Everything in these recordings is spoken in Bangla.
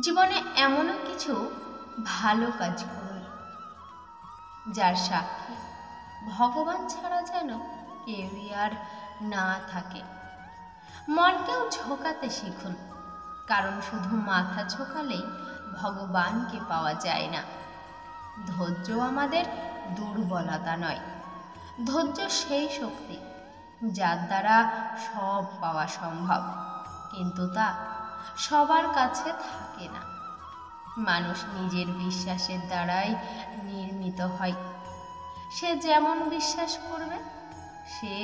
জীবনে এমনও কিছু ভালো কাজ করুন যার সাক্ষী ভগবান ছাড়া যেন কেউই আর না থাকে। মনকেও ঝোঁকাতে শিখুন, কারণ শুধু মাথা ঝোঁকালেই ভগবানকে পাওয়া যায় না। ধৈর্য আমাদের দুর্বলতা নয়, ধৈর্য সেই শক্তি যার দ্বারা সব পাওয়া সম্ভব, কিন্তু তা সবার কাছে থাকে না। মানুষ নিজের বিশ্বাসের দ্বারাই নির্মিত হয়। সে যেমন বিশ্বাস করবে সে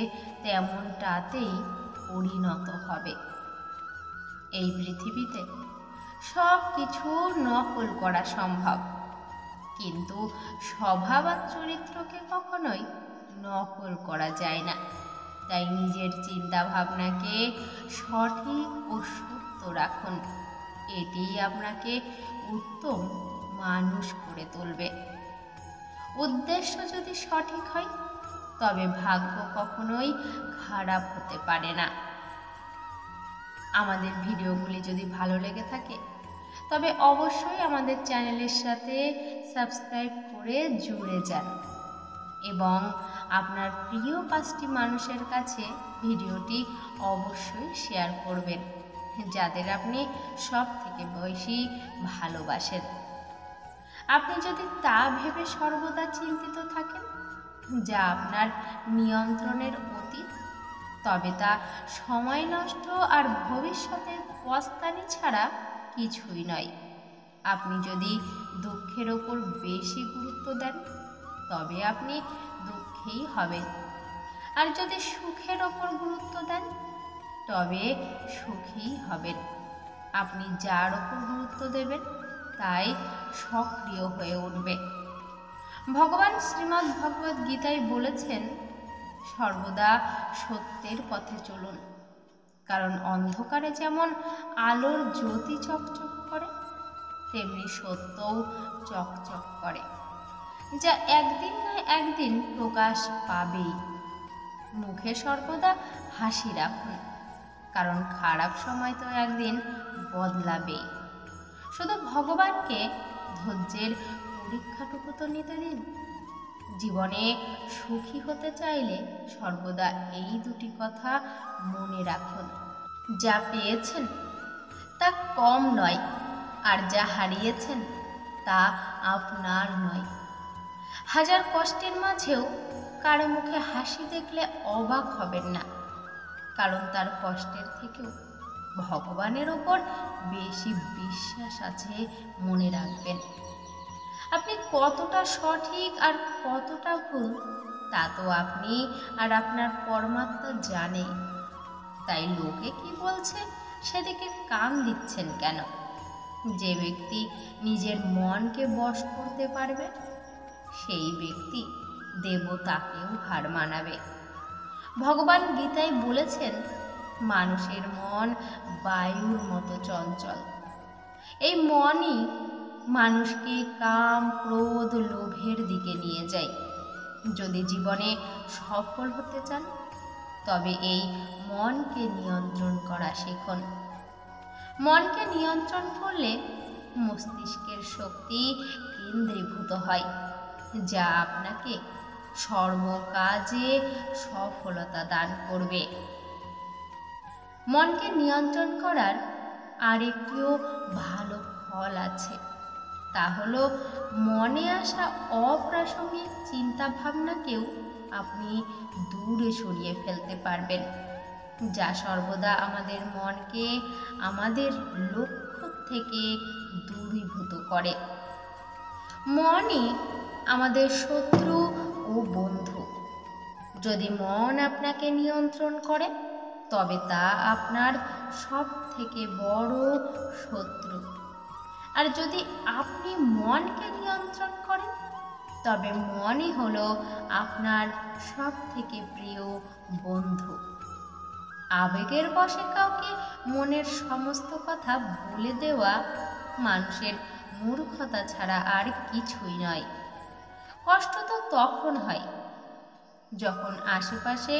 তেমনটাতেই পরিণত হবে। এই পৃথিবীতে সব কিছু নকল করা সম্ভব, কিন্তু স্বভাব আর চরিত্রকে কখনোই নকল করা যায় না। তাই নিজের চিন্তা ভাবনাকে সঠিক ও সত্য রাখুন, এটি আপনাকে উত্তম মানুষ করে তুলবে। উদ্দেশ্য যদি সঠিক হয় তবে ভাগ্য কখনোই খারাপ হতে পারে না। আমাদের ভিডিওগুলি যদি ভালো লেগে থাকে তবে অবশ্যই আমাদের চ্যানেলের সাথে সাবস্ক্রাইব করে জুড়ে যান এবং আপনার প্রিয় 5টি মানুষের কাছে ভিডিওটি অবশ্যই শেয়ার করবেন, যাদের আপনি সব থেকে বেশি ভালোবাসেন। আপনি যদি তা ভেবে সর্বদা চিন্তিত থাকেন যা আপনার নিয়ন্ত্রণের অতীত, তবে তা সময় নষ্ট আর ভবিষ্যতের পস্তানি ছাড়া কিছুই নয়। আপনি যদি দুঃখের ওপর বেশি গুরুত্ব দেন তবে আপনি দুঃখেই হবেন, আর যদি সুখের ওপর গুরুত্ব দেন তবে সুখী হবেন। আপনি যার ওপর গুরুত্ব দেবেন তাই সক্রিয় হয়ে উঠবে। ভগবান শ্রীমদ্ ভগবদ্ গীতায় বলেছেন, সর্বদা সত্যের পথে চলুন, কারণ অন্ধকারে যেমন আলোর জ্যোতি চকচক করে তেমনি সত্যও চকচক করে, যা একদিন না একদিন প্রকাশ পাবেই। মুখে সর্বদা হাসি রাখুন, কারণ খারাপ সময় তো একদিন বদলাবেই। শুধু ভগবানকে ধৈর্যের পরীক্ষাটুকু তো নিতে দিন। জীবনে সুখী হতে চাইলে সর্বদা এই দুটি কথা মনে রাখুন, যা পেয়েছেন তা কম নয়, আর যা হারিয়েছেন তা আপনার নয়। হাজার কষ্টের মাঝেও কারো মুখে হাসি দেখলে অবাক হবেন না, কারণ তার কষ্টের থেকেও ভগবানের ওপর বেশি বিশ্বাস আছে। মনে রাখবেন, আপনি কতটা সঠিক আর কতটা ভুল তা তো আপনি আর আপনার পরমাত্মা জানেই। তাই লোকে কি বলছে সেদিকে কান দিচ্ছেন কেন? যে ব্যক্তি নিজের মনকে বশ করতে পারবে সেই ব্যক্তি দেবতাকেও হার মানাবে। ভগবান গীতায় বলেছেন, মানুষের মন বায়ুর মতো চঞ্চল। এই মনই মানুষকে কাম, ক্রোধ, লোভের দিকে নিয়ে যায়। যদি জীবনে সফল হতে চান তবে এই মনকে নিয়ন্ত্রণ করা শিখুন। মনকে নিয়ন্ত্রণ করলে মস্তিষ্কের শক্তি কেন্দ্রীভূত হয়, যা আপনাকে সর্বকাজে সফলতা দান করবে। মনকে নিয়ন্ত্রণ করার আরেকটিও ভালো ফল আছে, তা হলো মনে আসা অপ্রাসঙ্গিক চিন্তা ভাবনাকেও আপনি দূরে সরিয়ে ফেলতে পারবেন, যা সর্বদা আমাদের মনকে আমাদের লক্ষ্য থেকে দূরীভূত করে। মনই আমাদের শত্রু ও বন্ধু। যদি মন আপনাকে নিয়ন্ত্রণ করে তবে তা আপনার সব থেকে বড় শত্রু, আর যদি আপনি মনকে নিয়ন্ত্রণ করেন তবে মনই হলো আপনার সব থেকে প্রিয় বন্ধু। আবেগের বশে কাউকে মনের সমস্ত কথা বলে দেওয়া মানুষের মূর্খতা ছাড়া আর কিছুই নয়। কষ্ট তো তখন হয় যখন আশেপাশে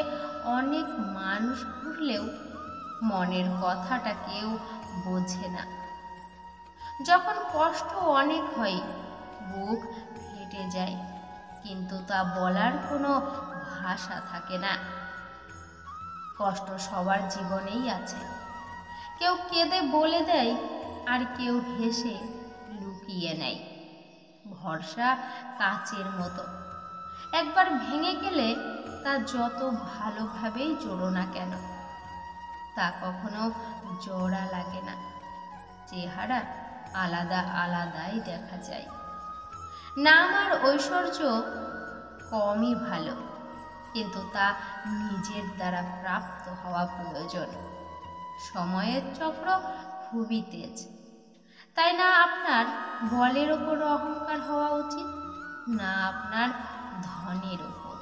অনেক মানুষ ঘুরলেও মনের কথাটা কেউ বোঝে না। যখন কষ্ট অনেক হয়, বুক ফেটে যায়, কিন্তু তা বলার কোনো ভাষা থাকে না। কষ্ট সবার জীবনেই আছে। কেউ কেঁদে বলে দেয়, আর কেউ হেসে লুকিয়ে নেয়। ভরসা কাচের মতো, একবার ভেঙে গেলে তা যত ভালোভাবেই জোড়ো না কেন, তা কখনো জোড়া লাগে না। চেহারা আলাদা আলাদাই দেখা যায়। নাম আর ঐশ্বর্য কমই ভালো, কিন্তু তা নিজের দ্বারা প্রাপ্ত হওয়া প্রয়োজন। সময়ের চক্র খুবই তেজ, তাই না আপনার বলের ওপর অহংকার হওয়া উচিত, না আপনার ধনের ওপর।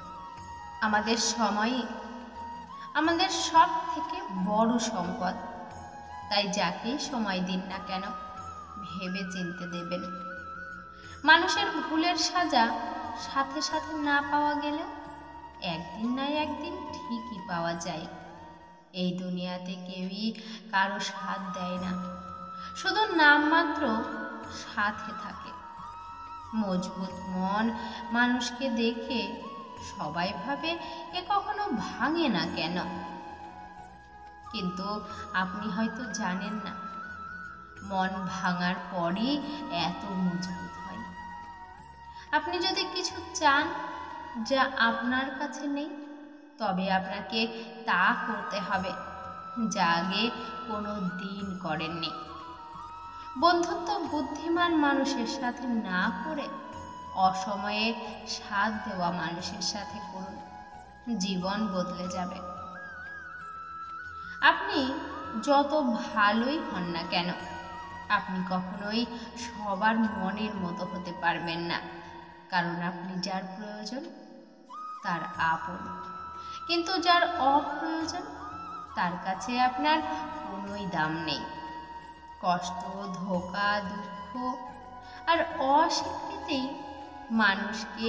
আমাদের সময়ই আমাদের সব থেকে বড় সম্পদ, তাই যাকেই সময় দিন না কেন ভেবে চিনতে দেবেন। মানুষের ভুলের সাজা সাথে সাথে না পাওয়া গেলে একদিন না একদিন ঠিকই পাওয়া যায়। এই দুনিয়াতে কেউই কারো সাথ দেয় না, শুধু নামমাত্র সাথে থাকে। মজবুত মন মানুষকে দেখে সবাই ভাবে এ কখনো ভাঙে না কেন, কিন্তু আপনি হয়তো জানেন না, মন ভাঙার পরই এত মজবুত হয়। আপনি যদি কিছু চান যা আপনার কাছে নেই, তবে আপনাকে তা করতে হবে যা আগে কোনো দিন করেননি। বন্ধুত্ব বুদ্ধিমান মানুষের সাথে না করে অসময়ে সাথ দেওয়া মানুষের সাথে করুন, জীবন বদলে যাবে। আপনি যত ভালোই হন না কেন, আপনি কখনোই সবার মনের মতো হতে পারবেন না, কারণ আপনি যার প্রয়োজন তার আপন, কিন্তু যার অপ্রয়োজন তার কাছে আপনার কোনোই দাম নেই। কষ্ট, ধোঁকা, দুঃখ আর অস্বীকৃতি মানুষকে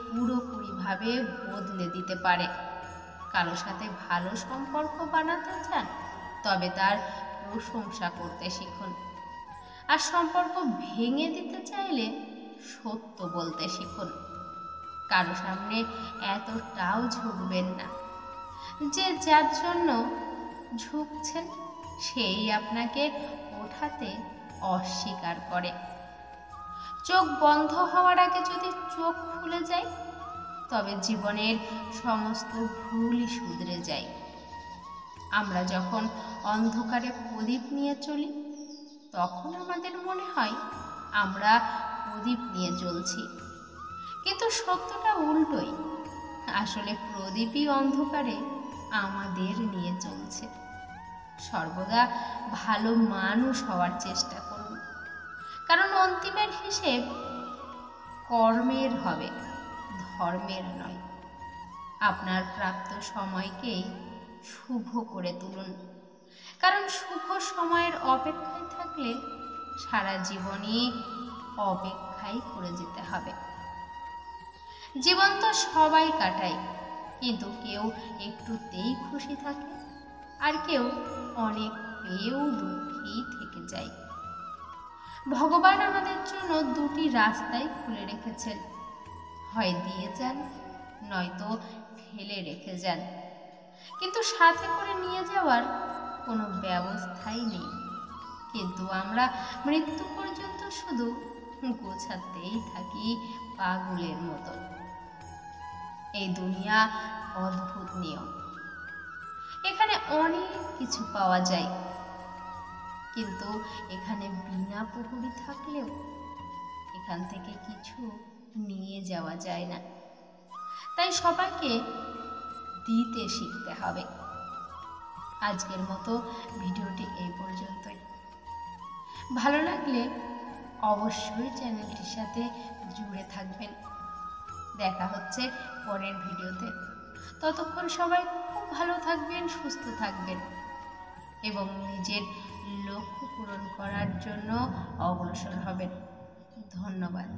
পুরোপুরিভাবে বদলে দিতে পারে। কারোর সাথে ভালো সম্পর্ক বানাতে চান, তবে তার প্রশংসা করতে শিখুন। আর সম্পর্ক ভেঙে দিতে চাইলে সত্য বলতে শিখুন। কারো সামনে এতটাও ঝুঁকবেন না যে যার জন্য ঝুঁকছেন সেই আপনাকে ওঠাতে অস্বীকার করে। চোখ বন্ধ হওয়ার আগে যদি চোখ খুলে যায়, তবে জীবনের সমস্ত ভুলই শুধরে যায়। আমরা যখন অন্ধকারে প্রদীপ নিয়ে চলি, তখন আমাদের মনে হয় আমরা প্রদীপ নিয়ে চলছি, কিন্তু সত্যটা উল্টোই। আসলে প্রদীপই অন্ধকারে আমাদের নিয়ে চলছে। সর্বদা ভালো মানুষ হওয়ার চেষ্টা করুন, কারণ অন্তিমের হিসেব কর্মের হবে, ধর্মের নয়। আপনার প্রাপ্ত সময়কেই শুভ করে তুলুন, কারণ শুভ সময়ের অপেক্ষায় থাকলে সারা জীবনই অপেক্ষাই করে যেতে হবে। জীবন তো সবাই কাটায়, কিন্তু কেউ একটুতেই খুশি থাকে, আর কেউ অনেক পেয়েও দুঃখী থেকে যায়। ভগবান আমাদের জন্য দুটি রাস্তাই খুলে রেখেছেন, হয় দিয়ে যান, নয়তো ফেলে রেখে যান, কিন্তু সাথে করে নিয়ে যাওয়ার কোনো ব্যবস্থাই নেই। কিন্তু আমরা মৃত্যু পর্যন্ত শুধু গোছাতেই থাকি পাগলের মতো। এই দুনিয়া অদ্ভুত নিয়ম, এখানে অনেক কিছু পাওয়া যায়, কিন্তু এখানে বিনা প্রহরী থাকলেও এখান থেকে কিছু নিয়ে যাওয়া যায় না। তাই সবাইকে দিতে শিখতে হবে। আজকের মতো ভিডিওটি এই পর্যন্তই। ভালো লাগলে অবশ্যই চ্যানেলটির সাথে জুড়ে থাকবেন। দেখা হচ্ছে পরের ভিডিওতে। ততক্ষণ সবাই খুব ভালো থাকবেন, সুস্থ থাকবেন এবং নিজের লক্ষ্য পূরণ করার জন্য অগ্রসর হবেন। ধন্যবাদ।